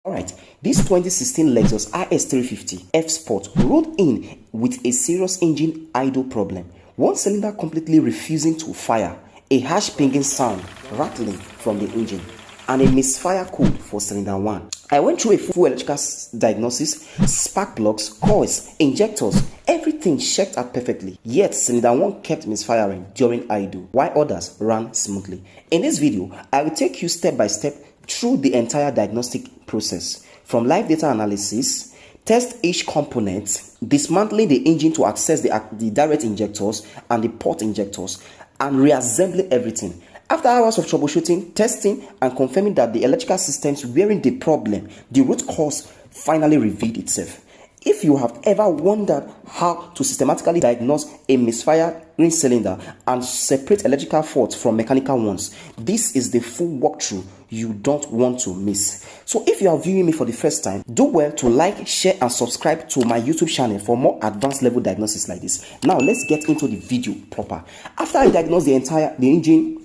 Alright, this 2016 Lexus IS350 F Sport rolled in with a serious engine idle problem. One cylinder completely refusing to fire, a harsh pinging sound rattling from the engine, and a misfire code for cylinder 1. I went through a full electrical diagnosis, spark plugs, coils, injectors, everything checked out perfectly. Yet cylinder 1 kept misfiring during idle, while others ran smoothly. In this video, I will take you step by step through the entire diagnostic process, from live data analysis, test each component, dismantling the engine to access the direct injectors and the port injectors, and reassembling everything. After hours of troubleshooting, testing, and confirming that the electrical systems weren't the problem, the root cause finally revealed itself. If you have ever wondered how to systematically diagnose a misfiring cylinder and separate electrical faults from mechanical ones, this is the full walkthrough you don't want to miss. So if you are viewing me for the first time, do well to like, share, and subscribe to my YouTube channel for more advanced level diagnosis like this. Now let's get into the video proper. After I diagnose the engine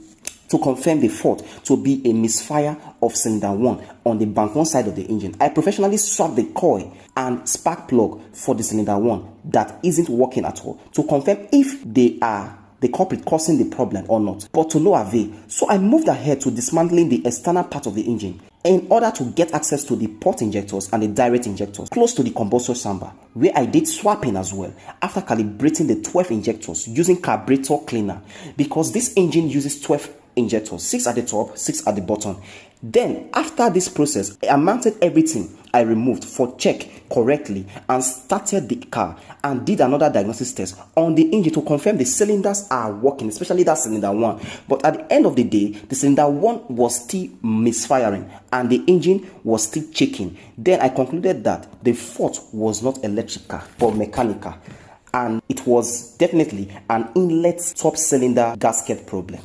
to confirm the fault to be a misfire of cylinder 1 on the bank one side of the engine, I professionally swapped the coil and spark plug for the cylinder 1 that isn't working at all to confirm if they are the culprit causing the problem or not, but to no avail. So I moved ahead to dismantling the external part of the engine in order to get access to the port injectors and the direct injectors close to the combustor chamber, where I did swapping as well after calibrating the 12 injectors using carburetor cleaner, because this engine uses 12 injectors, 6 at the top, 6 at the bottom. Then after this process, I mounted everything I removed for check correctly and started the car and did another diagnosis test on the engine to confirm the cylinders are working, especially that cylinder 1. But at the end of the day, the cylinder 1 was still misfiring and the engine was still shaking. Then I concluded that the fault was not electrical but mechanical, and it was definitely an inlet top cylinder gasket problem.